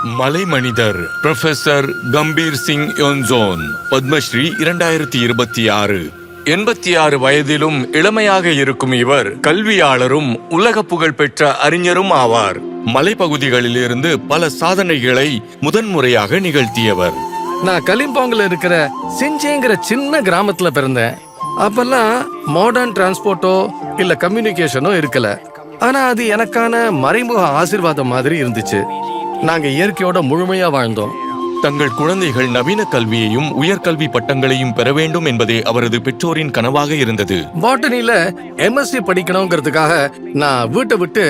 மலை மனிதர் புரொஃபசர் கம்பீர் சிங் யோன்சோன், பத்மஸ்ரீ 2026. 86 வயதிலும் இளமையாக இருக்கும் இவர் கல்வியாளரும் உலக புகழ்பெற்ற அறிஞரும் ஆவார். மலைப்பகுதிகளில் இருந்து பல சாதனைகளை முதன்முறையாக நிகழ்த்தியவர். நான் கலிம்போங்ல இருக்கிற சிஞ்சேங்கிற சின்ன கிராமத்துல பிறந்தேன். அப்பெல்லாம் மாடர்ன் டிரான்ஸ்போர்ட்டோ இல்ல கம்யூனிகேஷனோ இருக்கல. ஆனா அது எனக்கான மறைமுக ஆசீர்வாதம் மாதிரி இருந்துச்சு. நாங்க இயற்கையோட முழுமையா வாழ்ந்தோம். தங்கள் குழந்தைகள் நவீன கல்வியையும் உயர்கல்வி பட்டங்களையும் பெற வேண்டும் என்பதே அவரது பெற்றோரின் கனவாக இருந்தது. பாட்டனில எம்எஸ்சி படிக்கணுங்கிறதுக்காக நான் வீட்டை விட்டு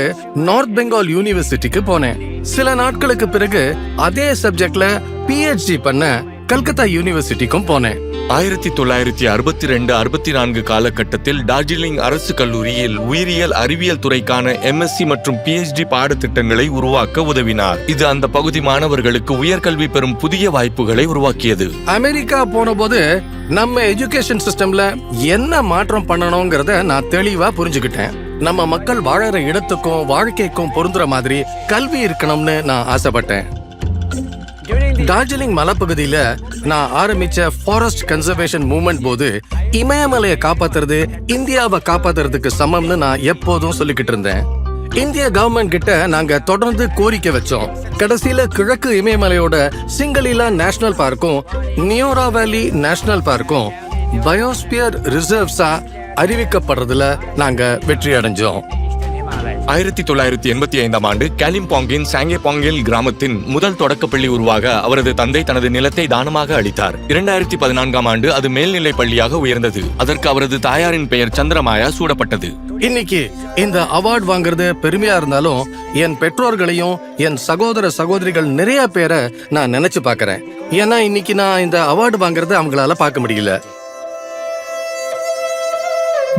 நார்த் பெங்கால் யூனிவர்சிட்டிக்கு போனேன். சில நாட்களுக்கு பிறகு அதே சப்ஜெக்ட்ல PhD பண்ண கல்கத்தா யூனிவர்சிட்டிக்கும் போனேன். 1962-64 காலகட்டத்தில் டார்ஜிலிங் அரசு கல்லூரியில் உயிரியல் அறிவியல் துறைக்கான MSc மற்றும் PhD பாடத்திட்டங்களை உருவாக்க உதவினார். இது அந்த பகுதி மாணவர்களுக்கு உயர்கல்வி பெறும் புதிய வாய்ப்புகளை உருவாக்கியது. அமெரிக்கா போன போது நம்ம எஜுகேஷன் சிஸ்டம்ல என்ன மாற்றம் பண்ணணுங்கிறத நான் தெளிவா புரிஞ்சுக்கிட்டேன். நம்ம மக்கள் வாழற இடத்துக்கும் வாழ்க்கைக்கும் பொருந்துற மாதிரி கல்வி இருக்கணும்னு நான் ஆசைப்பட்டேன். டார்ஜிலிங் மலைப்பகுதியில நான் ஆரம்பிச்ச ஃபாரஸ்ட் கன்சர்வேஷன் மூவ்மெண்ட் போது இமயமலையை காப்பாத்துறது இந்தியாவை காப்பாத்துறதுக்கு சமம்னு நான் எப்போதும் சொல்லிக்கிட்டு இருந்தேன். இந்திய கவர்மெண்ட் கிட்ட நாங்க தொடர்ந்து கோரிக்கை வச்சோம். கடைசியில கிழக்கு இமயமலையோட சிங்கலீலா நேஷனல் பார்க்கும் நியோரா வேலி நேஷனல் பார்க்கும் பயோஸ்பியர் ரிசர்வ்ஸா அறிவிக்கப்படுறதுல நாங்க வெற்றி அடைஞ்சோம். 1985 ஆண்டு காலிம்போங்கின் சாங்கேபாங்கில் கிராமத்தின் முதல் தொடக்கப்பள்ளி உருவாக அவரது தந்தை தனது நிலத்தை தானமாக அளித்தார். 2014 ஆண்டு அது மேல்நிலை பள்ளியாக உயர்ந்தது. அதற்கு அவரது தாயாரின் பெயர் சந்திரமாயா சூடப்பட்டது. இன்னைக்கு இந்த அவார்டு வாங்குறது பெருமையா இருந்தாலும் என் பெற்றோர்களையும் என் சகோதர சகோதரிகள் நிறைய பேரை நான் நினைச்சு பாக்குறேன். ஏன்னா இன்னைக்கு நான் இந்த அவார்டு வாங்குறத அவங்களால பார்க்க முடியல.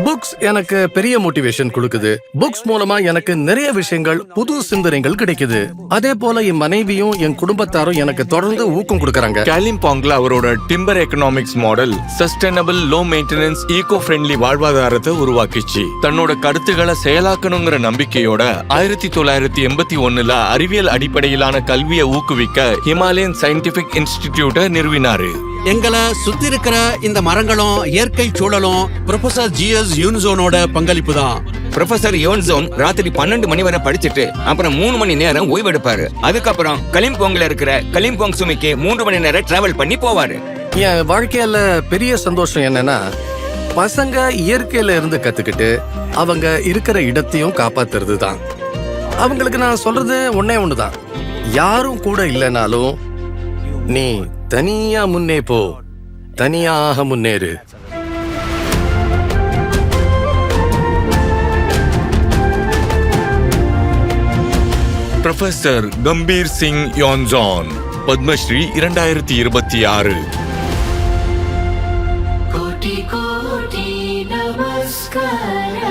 புக்ஸ் எனக்கு பெரிய மோட்டிவேஷன் கொடுக்குது. புக்ஸ் மூலமா எனக்கு நிறைய விஷயங்கள், புது சிந்தனைகள் கிடைக்குது. அதே போல என் மனைவியும் என் குடும்பத்தாரும் எனக்கு தொடர்ந்து ஊக்கம் கொடுக்கறாங்க. காலிம்போங்ல அவரோட timber economics model sustainable low maintenance eco friendly வாழ்வாதாரத்தை உருவாக்கிச்சு. தன்னோட கருத்துக்களை செயலாக்கணுங்கிற நம்பிக்கையோட 1981 அறிவியல் அடிப்படையிலான கல்வியை ஊக்குவிக்க ஹிமாலயன் சயின்டிபிக் இன்ஸ்டிடியூட்டை நிறுவினாரு. எங்களை சுத்தி இருக்கிற இந்த மரங்களும் இயற்கை சூழலும் ப்ரொஃபசர் GS யோன்சோனோட பங்களிப்பு தான். ப்ரொஃபசர் யோன்சோன் ராத்திரி 12 மணி வரை படிச்சுட்டு அப்புறம் 3 மணி நேரம் ஓய்வெடுப்பாரு. அதுக்கப்புறம் கலிம்போங்ல இருக்கிற கலிம்போங் சுமிக்கு 3 மணி நேரம் டிராவல் பண்ணி போவாரு. என் வாழ்க்கையில பெரிய சந்தோஷம் என்னன்னா, பசங்க இயற்கையில இருந்து கத்துக்கிட்டு அவங்க இருக்கிற இடத்தையும் காப்பாத்துறது தான். அவங்களுக்கு நான் சொல்றது ஒன்னே ஒண்ணுதான், யாரும் கூட இல்லைனாலும் நீ தனியா முன்னே போ, தனியாக முன்னேறு. புரொஃபசர் கம்பீர் சிங் யோன்சோன், பத்மஸ்ரீ 2026. கோடி கோடி நமஸ்காரம்.